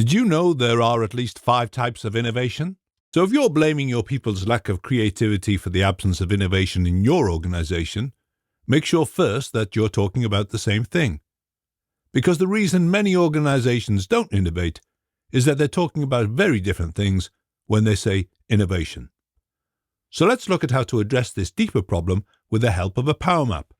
Did you know there are at least 5 types of innovation? So if you're blaming your people's lack of creativity for the absence of innovation in your organization, make sure first that you're talking about the same thing. Because the reason many organizations don't innovate is that they're talking about very different things when they say innovation. So let's look at how to address this deeper problem with the help of a power map.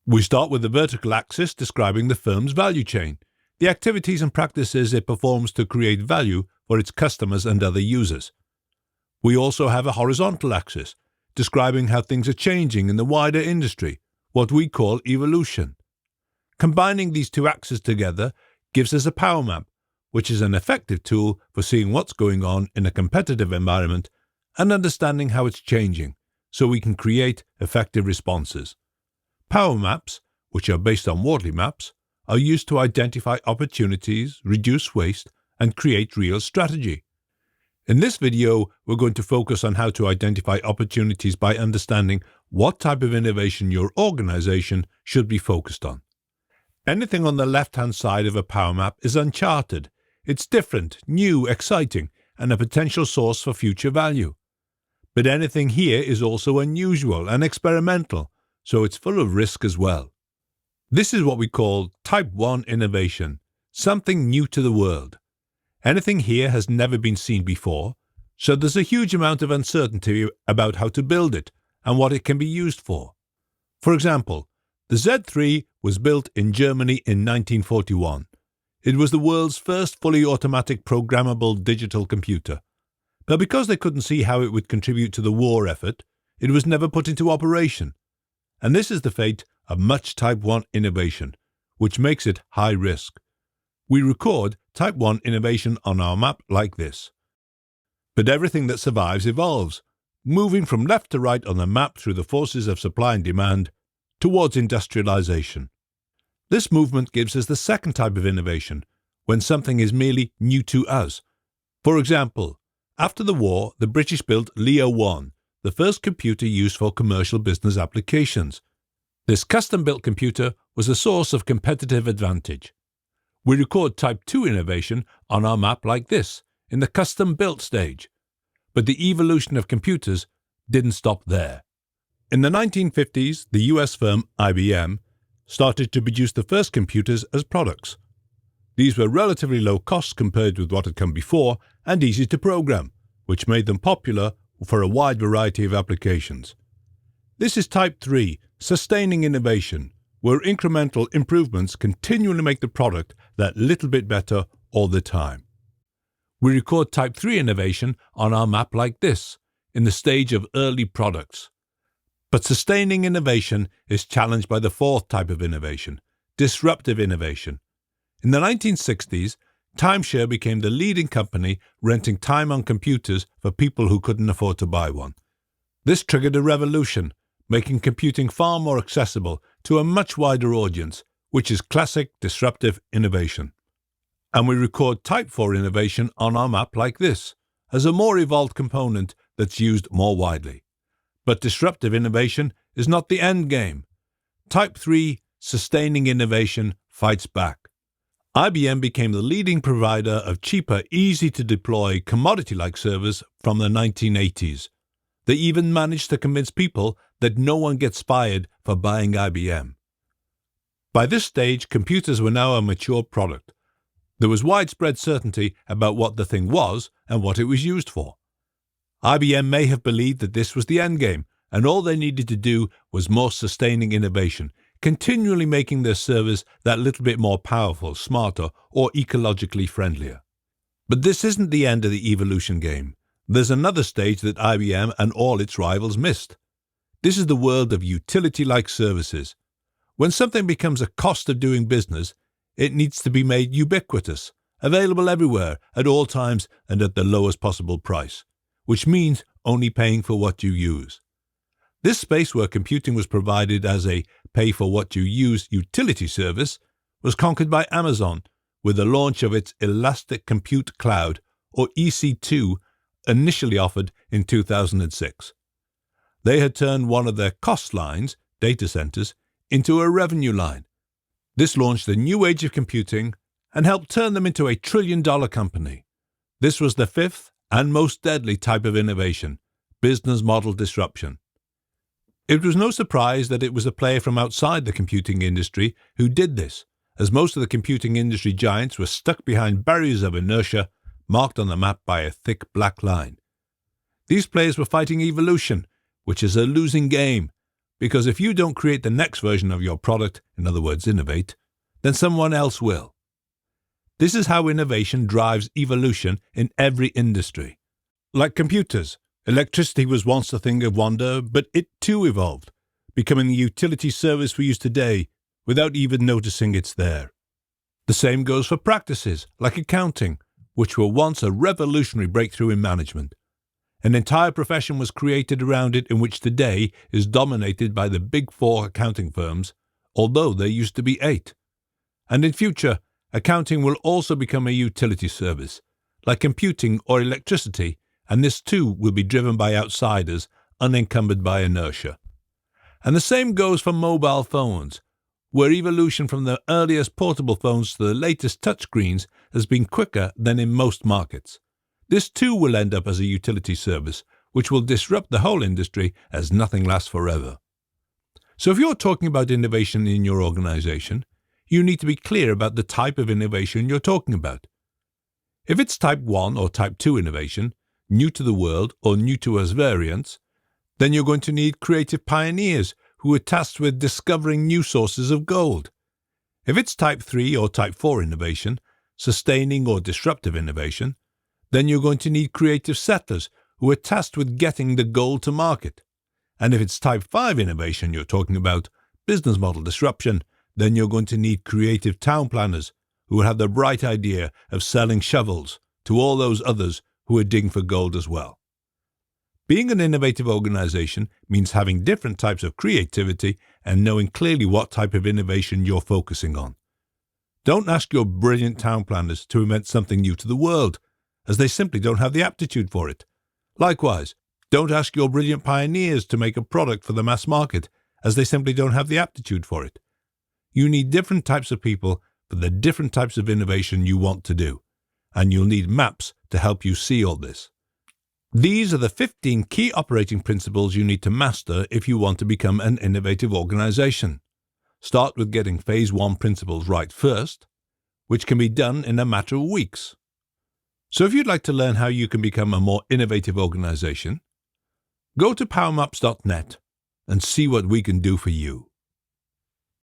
We start with the vertical axis describing the firm's value chain, the activities and practices it performs to create value for its customers and other users. We also have a horizontal axis describing how things are changing in the wider industry, what we call evolution. Combining these two axes together gives us a power map, which is an effective tool for seeing what's going on in a competitive environment and understanding how it's changing, so we can create effective responses. Power maps, which are based on Wardley maps, are used to identify opportunities, reduce waste, and create real strategy. In this video, we're going to focus on how to identify opportunities by understanding what type of innovation your organization should be focused on. Anything on the left-hand side of a power map is uncharted. It's different, new, exciting, and a potential source for future value. But anything here is also unusual and experimental, so it's full of risk as well. This is what we call Type 1 innovation, something new to the world. Anything here has never been seen before, so there's a huge amount of uncertainty about how to build it and what it can be used for. For example, the Z3 was built in Germany in 1941. It was the world's first fully automatic programmable digital computer. But because they couldn't see how it would contribute to the war effort, it was never put into operation. And this is the fate of much Type 1 innovation, which makes it high risk. We record Type 1 innovation on our map like this. But everything that survives evolves, moving from left to right on the map through the forces of supply and demand towards industrialization. This movement gives us the second type of innovation, when something is merely new to us. For example, after the war, the British built Leo 1, the first computer used for commercial business applications. This custom-built computer was a source of competitive advantage. We record Type 2 innovation on our map like this, in the custom-built stage. But the evolution of computers didn't stop there. In the 1950s, the US firm IBM started to produce the first computers as products. These were relatively low cost compared with what had come before and easy to program, which made them popular for a wide variety of applications. This is Type 3, sustaining innovation, where incremental improvements continually make the product that little bit better all the time. We record Type 3 innovation on our map like this, in the stage of early products. But sustaining innovation is challenged by the fourth type of innovation, disruptive innovation. In the 1960s, Timeshare became the leading company renting time on computers for people who couldn't afford to buy one. This triggered a revolution, making computing far more accessible to a much wider audience, which is classic disruptive innovation. And we record Type 4 innovation on our map like this, as a more evolved component that's used more widely. But disruptive innovation is not the end game. Type 3, sustaining innovation, fights back. IBM became the leading provider of cheaper, easy-to-deploy, commodity-like servers from the 1980s. They even managed to convince people that no one gets fired for buying IBM. By this stage, computers were now a mature product. There was widespread certainty about what the thing was and what it was used for. IBM may have believed that this was the endgame, and all they needed to do was more sustaining innovation, continually making their servers that little bit more powerful, smarter, or ecologically friendlier. But this isn't the end of the evolution game. There's another stage that IBM and all its rivals missed. This is the world of utility-like services. When something becomes a cost of doing business, it needs to be made ubiquitous, available everywhere, at all times, and at the lowest possible price, which means only paying for what you use. This space where computing was provided as a pay-for-what-you-use utility service was conquered by Amazon with the launch of its Elastic Compute Cloud, or EC2, initially offered in 2006. They had turned one of their cost lines, data centers, into a revenue line. This launched a new age of computing and helped turn them into a trillion-dollar company. This was the fifth and most deadly type of innovation, business model disruption. It was no surprise that it was a player from outside the computing industry who did this, as most of the computing industry giants were stuck behind barriers of inertia marked on the map by a thick black line. These players were fighting evolution, which is a losing game, because if you don't create the next version of your product, in other words innovate, then someone else will. This is how innovation drives evolution in every industry. Like computers, electricity was once a thing of wonder, but it too evolved, becoming the utility service we use today without even noticing it's there. The same goes for practices, like accounting, which were once a revolutionary breakthrough in management. An entire profession was created around it, in which today is dominated by the big 4 accounting firms, although there used to be 8. And in future, accounting will also become a utility service, like computing or electricity, and this too will be driven by outsiders, unencumbered by inertia. And the same goes for mobile phones, where evolution from the earliest portable phones to the latest touchscreens has been quicker than in most markets. This too will end up as a utility service, which will disrupt the whole industry as nothing lasts forever. So if you're talking about innovation in your organization, you need to be clear about the type of innovation you're talking about. If it's type 1 or type 2 innovation, new to the world or new to us variants, then you're going to need creative pioneers who are tasked with discovering new sources of gold. If it's type 3 or type 4 innovation, sustaining or disruptive innovation, then you're going to need creative settlers who are tasked with getting the gold to market. And if it's type 5 innovation you're talking about, business model disruption, then you're going to need creative town planners who will have the bright idea of selling shovels to all those others who are digging for gold as well. Being an innovative organization means having different types of creativity and knowing clearly what type of innovation you're focusing on. Don't ask your brilliant town planners to invent something new to the world, as they simply don't have the aptitude for it. Likewise, don't ask your brilliant pioneers to make a product for the mass market, as they simply don't have the aptitude for it. You need different types of people for the different types of innovation you want to do, and you'll need maps to help you see all this. These are the 15 key operating principles you need to master if you want to become an innovative organization. Start with getting Phase 1 principles right first, which can be done in a matter of weeks. So if you'd like to learn how you can become a more innovative organization, go to powermaps.net and see what we can do for you.